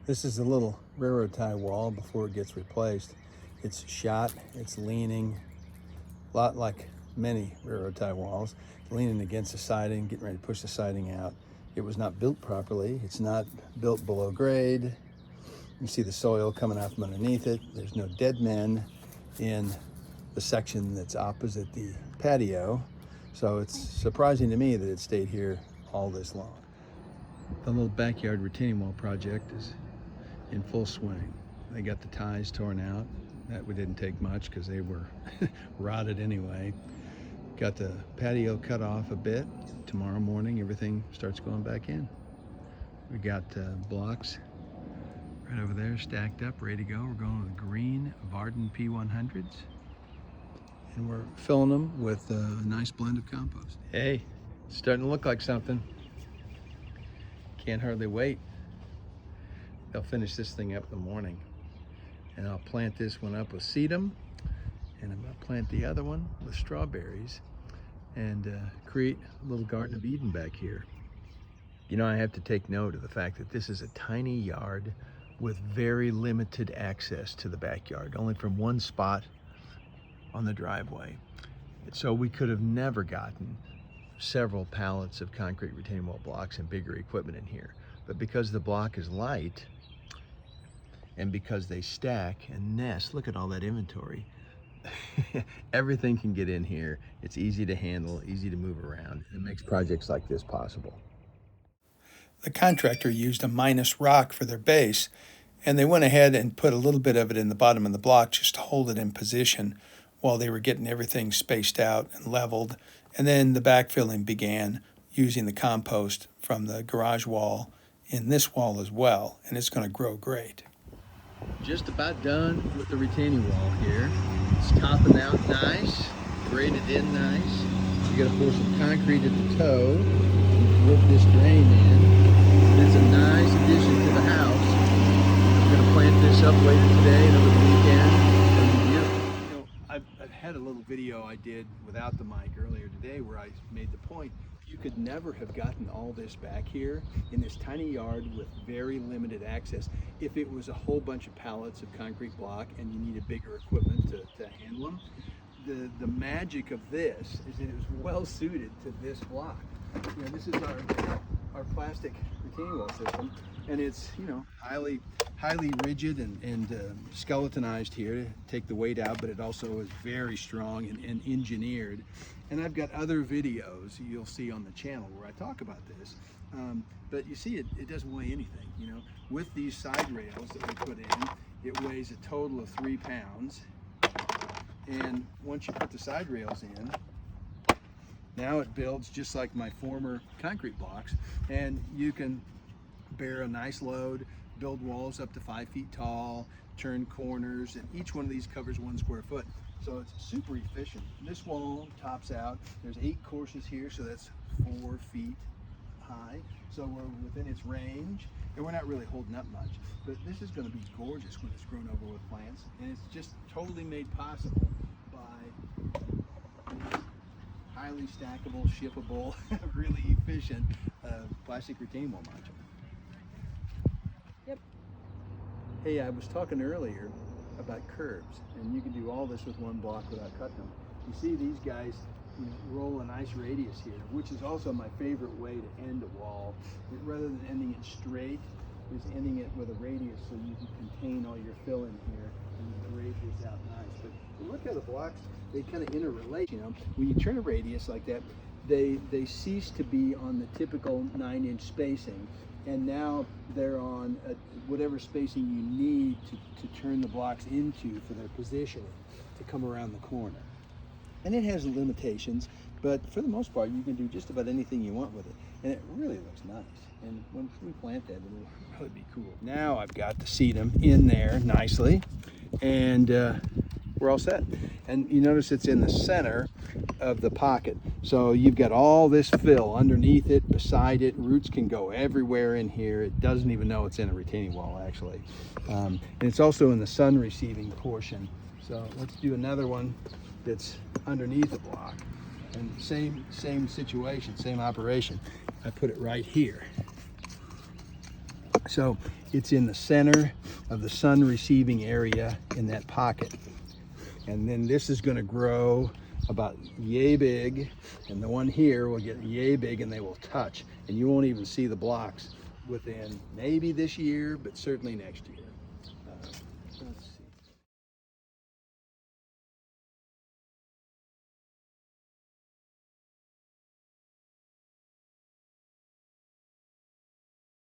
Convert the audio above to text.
This is a little railroad tie wall before it gets replaced. It's shot, it's leaning, a lot like many railroad tie walls, leaning against the siding, getting ready to push the siding out. It was not built properly. It's not built below grade. You see the soil coming out from underneath it. There's no dead men in the section that's opposite the patio. So it's surprising to me that it stayed here all this long. The little backyard retaining wall project is in full swing. They got the ties torn out. That we didn't take much because they were rotted anyway. Got the patio cut off a bit. Tomorrow morning everything starts going back in. We got blocks right over there stacked up, ready to go. We're going with green Varden P100s. And we're filling them with a nice blend of compost. Hey, it's starting to look like something. Can't hardly wait. They'll finish this thing up in the morning. And I'll plant this one up with sedum, and I'm gonna plant the other one with strawberries and create a little Garden of Eden back here. You know, I have to take note of the fact that this is a tiny yard with very limited access to the backyard, only from one spot on the driveway. So we could have never gotten several pallets of concrete retaining wall blocks and bigger equipment in here. But because the block is light, and because they stack and nest, look at all that inventory. Everything can get in here. It's easy to handle, easy to move around. It makes projects like this possible. The contractor used a minus rock for their base, and they went ahead and put a little bit of it in the bottom of the block just to hold it in position while they were getting everything spaced out and leveled. And then the backfilling began using the compost from the garage wall in this wall as well, and it's going to grow great. Just about done with the retaining wall here. It's topping out nice, graded in nice. You got to pour some concrete at the toe, work this drain in. It's a nice addition to the house. I'm going to plant this up later today and over the weekend. It'll be beautiful. You know, I've had a little video I did without the mic earlier today where I made the point you could never have gotten all this back here in this tiny yard with very limited access if it was a whole bunch of pallets of concrete block and you needed bigger equipment to handle them. The magic of this is that it was well suited to this block. You know, this is our plastic retaining wall system, and it's, you know, highly rigid and skeletonized here to take the weight out, but it also is very strong and engineered. And I've got other videos you'll see on the channel where I talk about this. But you see, it doesn't weigh anything, you know. With these side rails that we put in, it weighs a total of 3 pounds. And once you put the side rails in, now it builds just like my former concrete blocks, and you can bear a nice load, build walls up to 5 feet tall, turn corners, and each one of these covers 1 square foot. So it's super efficient. This wall tops out. There's 8 courses here, so that's 4 feet high. So we're within its range, and we're not really holding up much. But this is going to be gorgeous when it's grown over with plants, and it's just totally made possible by highly stackable, shippable, really efficient plastic retaining wall module. Yep. Hey, I was talking earlier about curbs, and you can do all this with 1 block without cutting them. You see these guys, you know, roll a nice radius here, which is also my favorite way to end a wall. Rather than ending it straight, is ending it with a radius so you can contain all your fill in here and grade this out nice. But look how the blocks, they kind of interrelate. You know, when you turn a radius like that, they cease to be on the typical 9-inch spacing, and now they're on whatever spacing you need to turn the blocks into for their positioning to come around the corner. And it has limitations, but for the most part you can do just about anything you want with it, and it really looks nice. And when we plant that, it'll really be cool. Now I've got the sedum in there nicely, and we're all set. And you notice it's in the center of the pocket. So you've got all this fill underneath it, beside it. Roots can go everywhere in here. It doesn't even know it's in a retaining wall, actually. And it's also in the sun receiving portion. So let's do another one that's underneath the block. And same situation, same operation. I put it right here. So it's in the center of the sun receiving area in that pocket. And then this is going to grow about yay big, and the one here will get yay big, and they will touch, and you won't even see the blocks within maybe this year, but certainly next year.